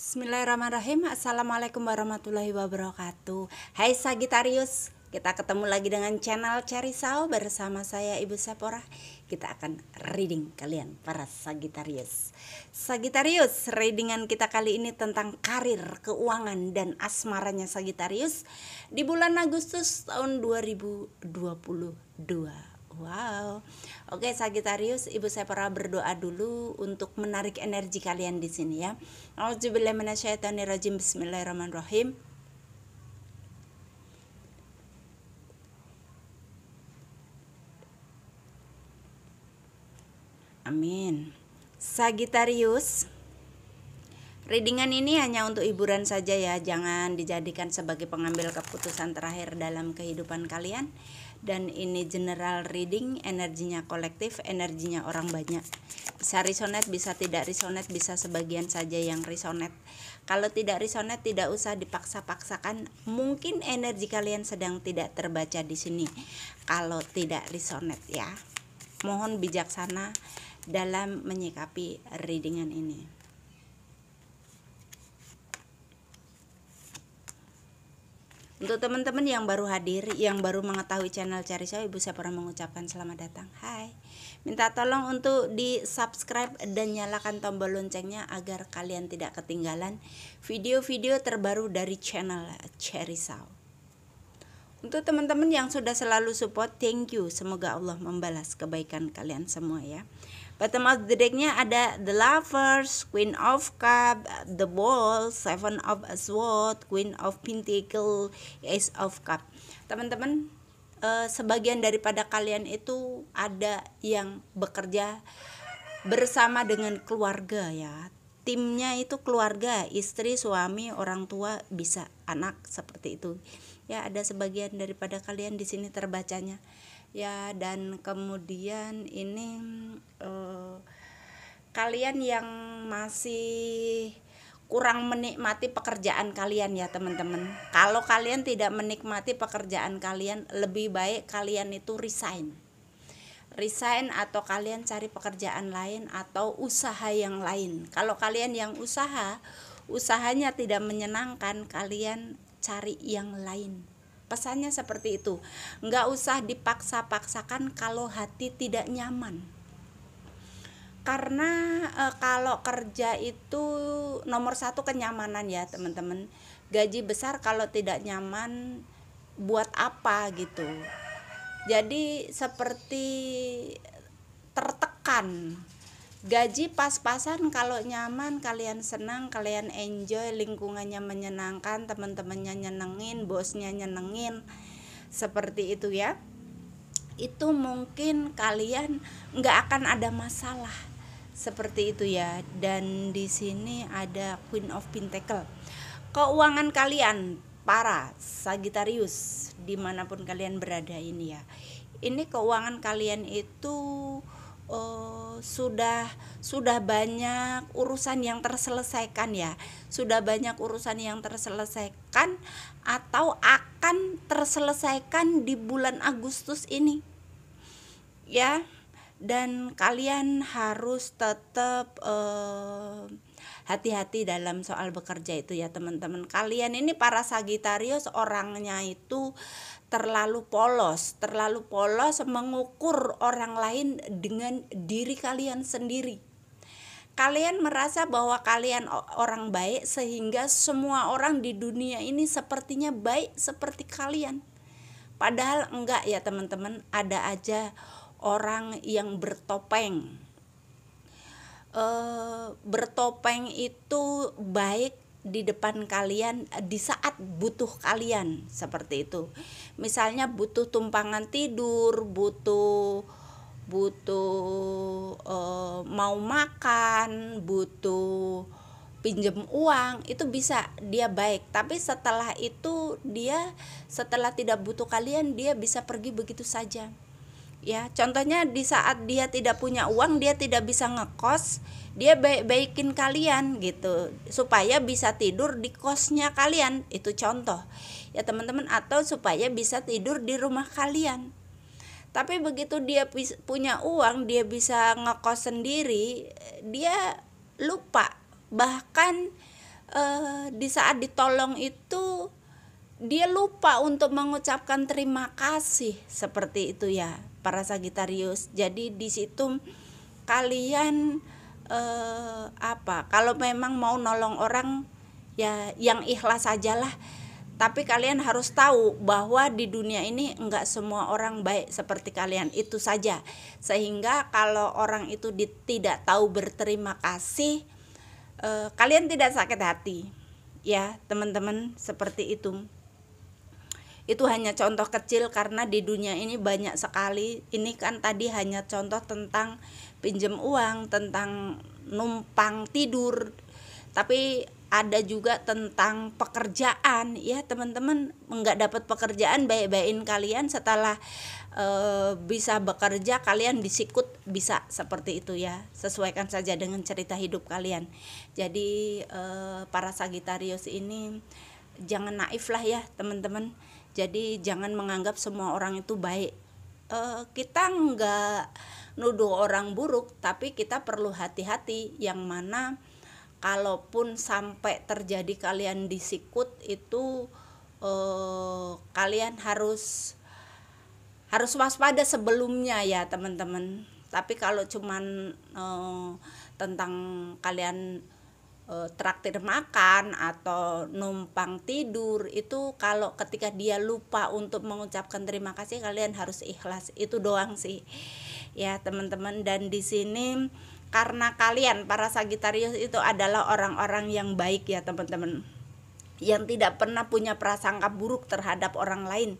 Bismillahirrahmanirrahim. Assalamualaikum warahmatullahi wabarakatuh. Hai Sagitarius, kita ketemu lagi dengan channel Cerisau bersama saya Ibu Sephora. Kita akan reading kalian para Sagitarius. Sagitarius, readingan kita kali ini tentang karir, keuangan, dan asmaranya Sagitarius di bulan Agustus tahun 2022. Wow. Oke Sagitarius, Ibu Sephora berdoa dulu untuk menarik energi kalian di sini ya. Auzubillahi minasyaitonirrajim. Bismillahirrahmanirrahim. Amin. Sagitarius, readingan ini hanya untuk hiburan saja ya, jangan dijadikan sebagai pengambil keputusan terakhir dalam kehidupan kalian. Dan ini general reading, energinya kolektif, energinya orang banyak. Bisa resonate, bisa tidak resonate, bisa sebagian saja yang resonate. Kalau tidak resonate tidak usah dipaksa-paksakan. Mungkin energi kalian sedang tidak terbaca di sini. Kalau tidak resonate ya, mohon bijaksana dalam menyikapi readingan ini. Untuk teman-teman yang baru hadir, yang baru mengetahui channel Cerisau, Ibu Sephora mengucapkan selamat datang. Hai. Minta tolong untuk di subscribe dan nyalakan tombol loncengnya agar kalian tidak ketinggalan video-video terbaru dari channel Cerisau. Untuk teman-teman yang sudah selalu support, thank you. Semoga Allah membalas kebaikan kalian semua ya. Bottom of the decknya ada The Lovers, Queen of Cup, The Ball, Seven of Swords, Queen of Pentacle, Ace of Cup. Teman-teman, sebagian daripada kalian itu ada yang bekerja bersama dengan keluarga ya. Timnya itu keluarga, istri, suami, orang tua, bisa anak, seperti itu. Ya, ada sebagian daripada kalian di sini terbacanya. Ya, dan kemudian ini kalian yang masih kurang menikmati pekerjaan kalian ya teman-teman. Kalau kalian tidak menikmati pekerjaan kalian, lebih baik kalian itu resign atau kalian cari pekerjaan lain atau usaha yang lain. Kalau kalian yang usahanya tidak menyenangkan, kalian cari yang lain. Pesannya seperti itu. Nggak usah dipaksa-paksakan kalau hati tidak nyaman. Karena kalau kerja itu nomor satu kenyamanan ya teman-teman. Gaji besar kalau tidak nyaman buat apa gitu. Jadi seperti tertekan. Gaji pas-pasan kalau nyaman, kalian senang, kalian enjoy, lingkungannya menyenangkan, teman-temannya nyenengin, bosnya nyenengin, seperti itu ya. Itu mungkin kalian nggak akan ada masalah, seperti itu ya. Dan di sini ada Queen of Pentacle. Keuangan kalian para Sagittarius dimanapun kalian berada ini ya. Ini keuangan kalian itu sudah banyak urusan yang terselesaikan ya. Sudah banyak urusan yang terselesaikan atau akan terselesaikan di bulan Agustus ini. Ya. Dan kalian harus tetap hati-hati dalam soal bekerja itu ya teman-teman. Kalian ini para Sagitarius orangnya itu terlalu polos mengukur orang lain dengan diri kalian sendiri. Kalian merasa bahwa kalian orang baik sehingga semua orang di dunia ini sepertinya baik seperti kalian. Padahal enggak ya teman-teman, ada aja orang yang bertopeng. Bertopeng itu baik di depan kalian di saat butuh kalian, seperti itu. Misalnya butuh tumpangan tidur, butuh mau makan, butuh pinjem uang, itu bisa dia baik. Tapi setelah itu setelah tidak butuh kalian, dia bisa pergi begitu saja. Ya, contohnya di saat dia tidak punya uang, dia tidak bisa ngekos, dia baikin kalian gitu supaya bisa tidur di kosnya kalian, itu contoh ya teman-teman, atau supaya bisa tidur di rumah kalian. Tapi begitu dia punya uang, dia bisa ngekos sendiri, dia lupa bahkan di saat ditolong itu dia lupa untuk mengucapkan terima kasih, seperti itu ya para Sagitarius. Jadi di situ kalian kalau memang mau nolong orang ya yang ikhlas sajalah, tapi kalian harus tahu bahwa di dunia ini enggak semua orang baik seperti kalian, itu saja. Sehingga kalau orang itu tidak tahu berterima kasih, kalian tidak sakit hati ya teman-teman, seperti itu. Itu hanya contoh kecil karena di dunia ini banyak sekali. Ini kan tadi hanya contoh tentang pinjam uang, tentang numpang tidur, tapi ada juga tentang pekerjaan ya teman-teman. Nggak dapat pekerjaan, baik-baikin kalian, setelah bisa bekerja kalian disikut, bisa seperti itu ya. Sesuaikan saja dengan cerita hidup kalian. Jadi para Sagitarius ini jangan naif lah ya teman-teman. Jadi jangan menganggap semua orang itu baik. Kita nggak nuduh orang buruk, tapi kita perlu hati-hati. Yang mana kalaupun sampai terjadi kalian disikut itu, kalian harus waspada sebelumnya ya teman-teman. Tapi kalau cuman tentang kalian traktir makan atau numpang tidur, itu kalau ketika dia lupa untuk mengucapkan terima kasih, kalian harus ikhlas. Itu doang sih ya teman-teman. Dan di sini karena kalian para Sagitarius itu adalah orang-orang yang baik ya teman-teman, yang tidak pernah punya prasangka buruk terhadap orang lain,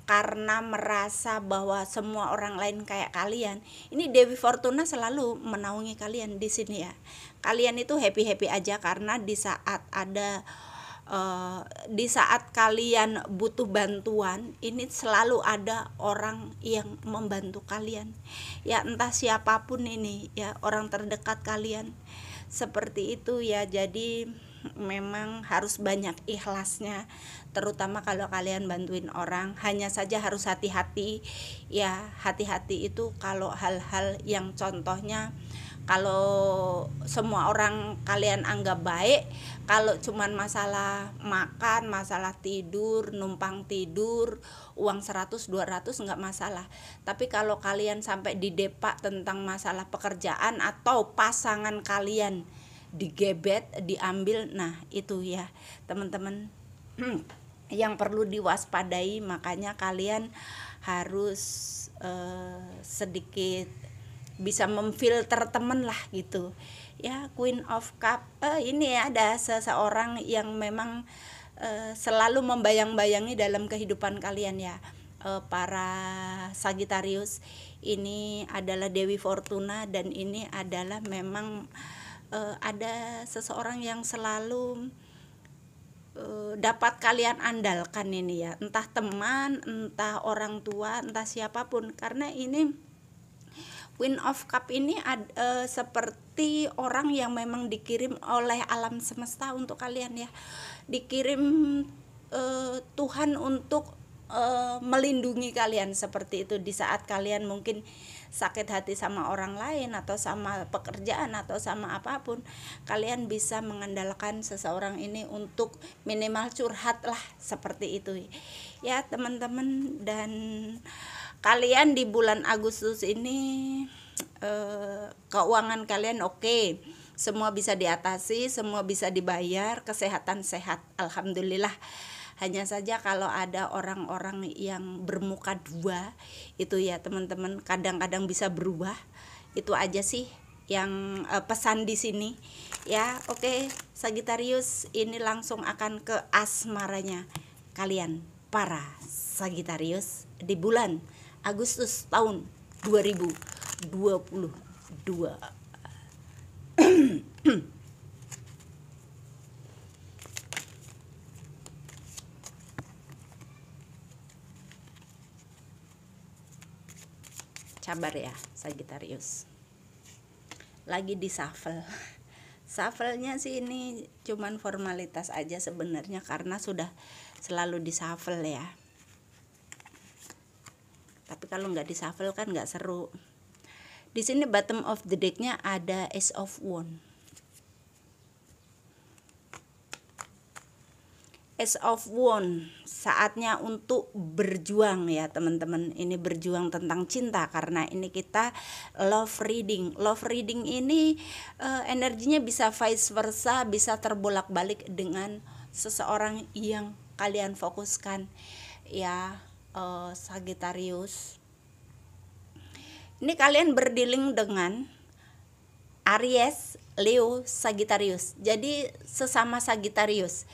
karena merasa bahwa semua orang lain kayak kalian. Ini Dewi Fortuna selalu menaungi kalian di sini ya. Kalian itu happy-happy aja karena di saat kalian butuh bantuan, ini selalu ada orang yang membantu kalian. Ya entah siapapun ini ya, orang terdekat kalian. Seperti itu ya. Jadi memang harus banyak ikhlasnya, terutama kalau kalian bantuin orang. Hanya saja harus hati-hati ya. Hati-hati itu kalau hal-hal yang contohnya, kalau semua orang kalian anggap baik, kalau cuman masalah makan, masalah tidur, numpang tidur, uang 100 200 enggak masalah. Tapi kalau kalian sampai didepak tentang masalah pekerjaan atau pasangan kalian digebet, diambil, nah itu ya teman-teman yang perlu diwaspadai. Makanya kalian harus sedikit bisa memfilter temen lah gitu ya. Queen of Cup, ini ada seseorang yang memang selalu membayang-bayangi dalam kehidupan kalian ya para Sagitarius. Ini adalah Dewi Fortuna, dan ini adalah memang ada seseorang yang selalu dapat kalian andalkan ini ya, entah teman, entah orang tua, entah siapapun. Karena ini Queen of Cup ini seperti orang yang memang dikirim oleh alam semesta untuk kalian ya. Dikirim Tuhan untuk melindungi kalian, seperti itu. Di saat kalian mungkin sakit hati sama orang lain atau sama pekerjaan atau sama apapun, kalian bisa mengandalkan seseorang ini untuk minimal curhat lah, seperti itu ya teman-teman. Dan kalian di bulan Agustus ini keuangan kalian oke. Semua bisa diatasi, semua bisa dibayar, kesehatan sehat, alhamdulillah. Hanya saja kalau ada orang-orang yang bermuka dua itu ya teman-teman, kadang-kadang bisa berubah. Itu aja sih yang pesan di sini ya. Oke Sagitarius, ini langsung akan ke asmaranya kalian para Sagitarius di bulan Agustus tahun 2022. Sabar ya Sagitarius, lagi di shuffle. Shuffle-nya sih ini cuman formalitas aja sebenarnya, karena sudah selalu di shuffle ya. Tapi kalau nggak di shuffle kan nggak seru. Di sini bottom of the deck-nya ada Ace of Wands. Ace of Wands, saatnya untuk berjuang ya teman-teman. Ini berjuang tentang cinta, karena ini kita love reading. Love reading ini energinya bisa vice versa, bisa terbolak-balik dengan seseorang yang kalian fokuskan ya, Sagittarius. Ini kalian berdealing dengan Aries, Leo, Sagittarius. Jadi sesama Sagittarius.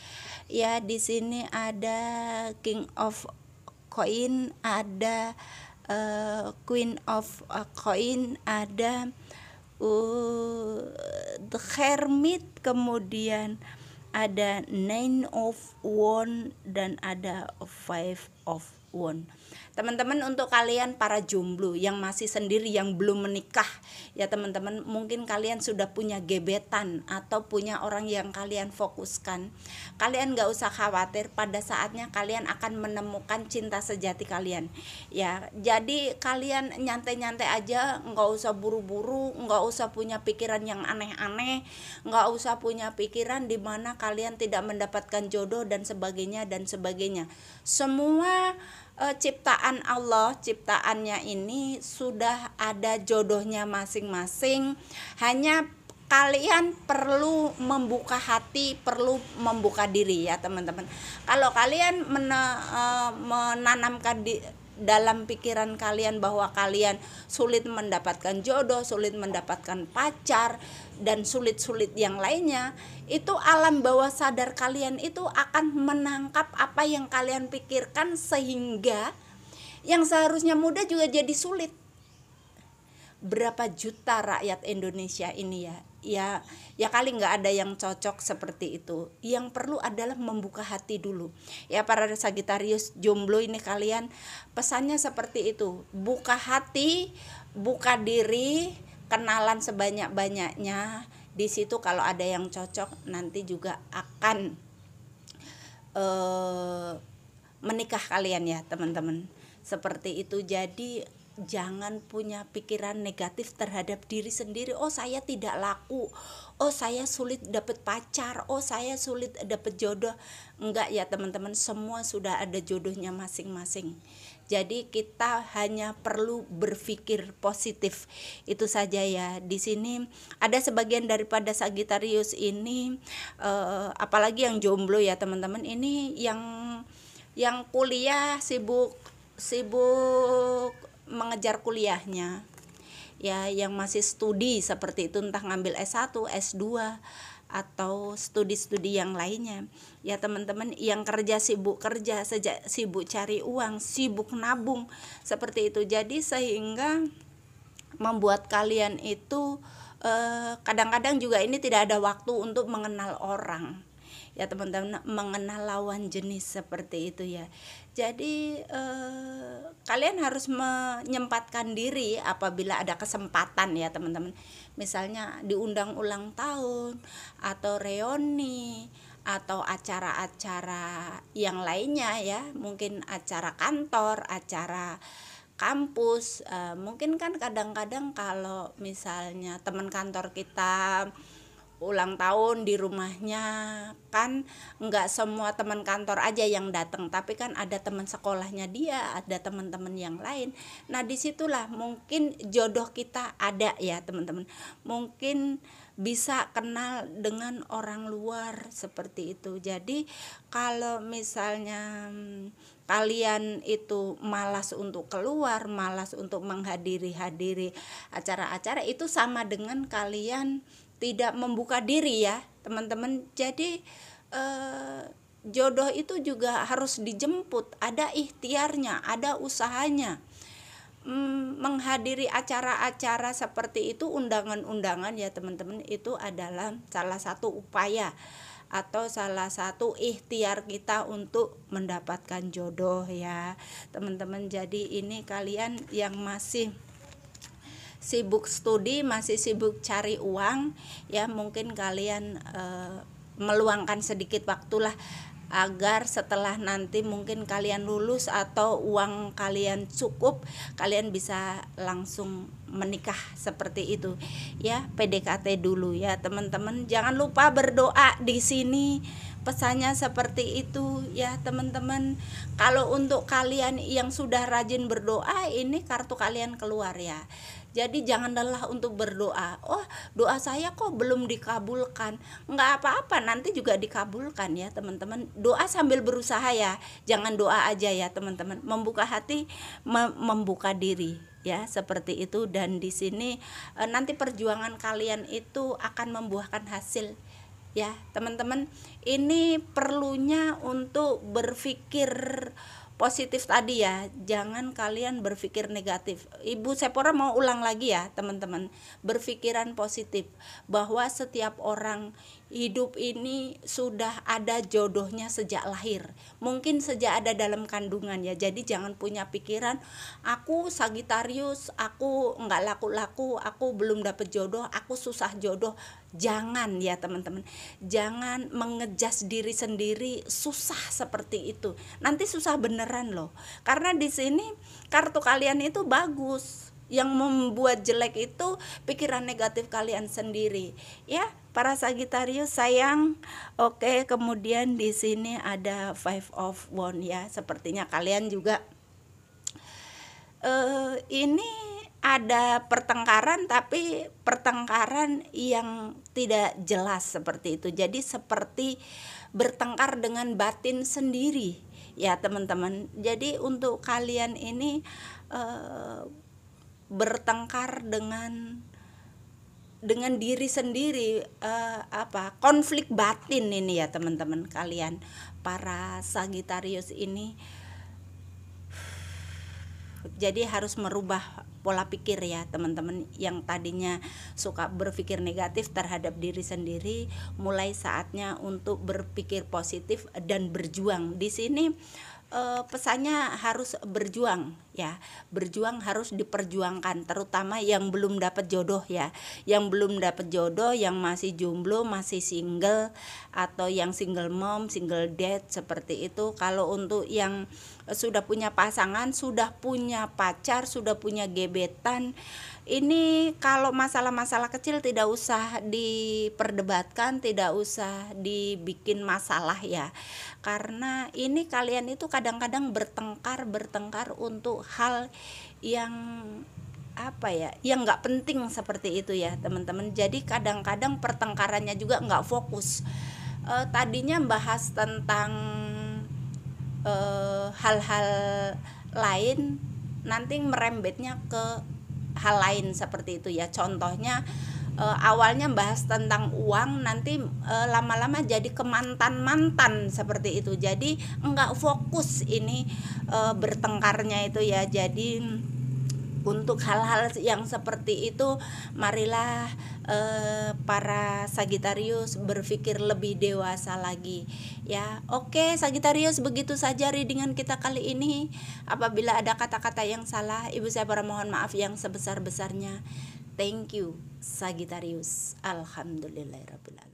Ya, di sini ada King of Coin, ada Queen of Coin, ada The Hermit, kemudian ada Nine of Wands, dan ada Five of Wands. Teman-teman, untuk kalian para jomblo yang masih sendiri, yang belum menikah ya teman-teman, mungkin kalian sudah punya gebetan atau punya orang yang kalian fokuskan. Kalian gak usah khawatir, pada saatnya kalian akan menemukan cinta sejati kalian ya. Jadi kalian nyantai-nyantai aja, gak usah buru-buru, gak usah punya pikiran yang aneh-aneh, gak usah punya pikiran dimana kalian tidak mendapatkan jodoh dan sebagainya dan sebagainya. Semua ciptaan Allah, ciptaannya ini sudah ada jodohnya masing-masing. Hanya kalian perlu membuka hati, perlu membuka diri ya teman-teman. Kalau kalian menanamkan di dalam pikiran kalian bahwa kalian sulit mendapatkan jodoh, sulit mendapatkan pacar, dan sulit-sulit yang lainnya, itu alam bawah sadar kalian itu akan menangkap apa yang kalian pikirkan, sehingga yang seharusnya mudah juga jadi sulit. Berapa juta rakyat Indonesia ini ya kali nggak ada yang cocok seperti itu. Yang perlu adalah membuka hati dulu ya para Sagittarius jomblo ini. Kalian pesannya seperti itu, buka hati, buka diri, kenalan sebanyak-banyaknya. Di situ kalau ada yang cocok nanti juga akan menikah kalian ya teman-teman, seperti itu. Jadi jangan punya pikiran negatif terhadap diri sendiri. Oh, saya tidak laku, oh saya sulit dapat pacar, oh saya sulit dapat jodoh. Enggak ya teman-teman, semua sudah ada jodohnya masing-masing. Jadi kita hanya perlu berpikir positif, itu saja ya. Di sini ada sebagian daripada Sagittarius ini, apalagi yang jomblo ya teman-teman, ini yang kuliah sibuk mengejar kuliahnya ya, yang masih studi seperti itu, entah ngambil S1, S2 atau studi-studi yang lainnya ya teman-teman. Yang kerja, sibuk cari uang, sibuk nabung seperti itu. Jadi sehingga membuat kalian itu kadang-kadang juga ini tidak ada waktu untuk mengenal orang ya teman-teman, mengenal lawan jenis seperti itu ya. Jadi kalian harus menyempatkan diri apabila ada kesempatan ya teman-teman. Misalnya diundang ulang tahun atau reuni atau acara-acara yang lainnya ya, mungkin acara kantor, acara kampus. Mungkin kan kadang-kadang kalau misalnya teman kantor kita ulang tahun di rumahnya, kan nggak semua teman kantor aja yang datang, tapi kan ada teman sekolahnya dia, ada teman-teman yang lain. Nah disitulah mungkin jodoh kita ada ya teman-teman. Mungkin bisa kenal dengan orang luar seperti itu. Jadi kalau misalnya kalian itu malas untuk keluar, malas untuk menghadiri acara-acara, itu sama dengan kalian tidak membuka diri ya teman-teman. Jadi jodoh itu juga harus dijemput, ada ikhtiarnya, ada usahanya. Menghadiri acara-acara seperti itu, undangan-undangan ya teman-teman, itu adalah salah satu upaya atau salah satu ikhtiar kita untuk mendapatkan jodoh ya teman-teman. Jadi ini kalian yang masih sibuk studi, masih sibuk cari uang ya, mungkin kalian meluangkan sedikit waktulah agar setelah nanti mungkin kalian lulus atau uang kalian cukup, kalian bisa langsung menikah seperti itu ya. PDKT dulu ya teman-teman. Jangan lupa berdoa di sini, pesannya seperti itu ya teman-teman. Kalau untuk kalian yang sudah rajin berdoa, ini kartu kalian keluar ya. Jadi jangan lelah untuk berdoa. Oh, doa saya kok belum dikabulkan. Enggak apa-apa, nanti juga dikabulkan ya teman-teman. Doa sambil berusaha ya. Jangan doa aja ya teman-teman. Membuka hati, membuka diri ya, seperti itu. Dan di sini nanti perjuangan kalian itu akan membuahkan hasil ya teman-teman. Ini perlunya untuk berpikir positif tadi ya, jangan kalian berpikir negatif. Ibu Sephora mau ulang lagi ya teman-teman, berpikiran positif bahwa setiap orang hidup ini sudah ada jodohnya sejak lahir, mungkin sejak ada dalam kandungan ya. Jadi jangan punya pikiran aku Sagitarius, aku nggak laku-laku, aku belum dapet jodoh, aku susah jodoh. Jangan ya teman-teman, jangan mengejas diri sendiri susah seperti itu, nanti susah beneran loh. Karena di sini kartu kalian itu bagus, yang membuat jelek itu pikiran negatif kalian sendiri ya para Sagitarius sayang. Oke, kemudian di sini ada Five of Wands ya, sepertinya kalian juga ini ada pertengkaran, tapi pertengkaran yang tidak jelas seperti itu. Jadi seperti bertengkar dengan batin sendiri ya teman-teman. Jadi untuk kalian ini bertengkar dengan diri sendiri, konflik batin ini ya teman-teman. Kalian para Sagitarius ini jadi harus merubah pola pikir ya teman-teman. Yang tadinya suka berpikir negatif terhadap diri sendiri, mulai saatnya untuk berpikir positif dan berjuang. Di sini pesannya harus berjuang ya, berjuang harus diperjuangkan, terutama yang belum dapat jodoh ya, yang belum dapat jodoh, yang masih jomblo, masih single, atau yang single mom, single dad seperti itu. Kalau untuk yang sudah punya pasangan, sudah punya pacar, sudah punya gebetan, ini kalau masalah-masalah kecil tidak usah diperdebatkan, tidak usah dibikin masalah ya. Karena ini kalian itu kadang-kadang bertengkar untuk hal yang yang nggak penting seperti itu ya teman-teman. Jadi kadang-kadang pertengkarannya juga nggak fokus. Tadinya bahas tentang hal-hal lain, nanti merembetnya ke hal lain seperti itu ya. Contohnya awalnya bahas tentang uang, nanti lama-lama jadi ke mantan seperti itu. Jadi enggak fokus ini bertengkarnya itu ya. Jadi untuk hal-hal yang seperti itu, marilah para Sagitarius berpikir lebih dewasa lagi ya. Oke Sagitarius, begitu saja readingan kita kali ini. Apabila ada kata-kata yang salah, Ibu Sephora mohon maaf yang sebesar-besarnya. Thank you Sagitarius. Alhamdulillahirabbil alamin.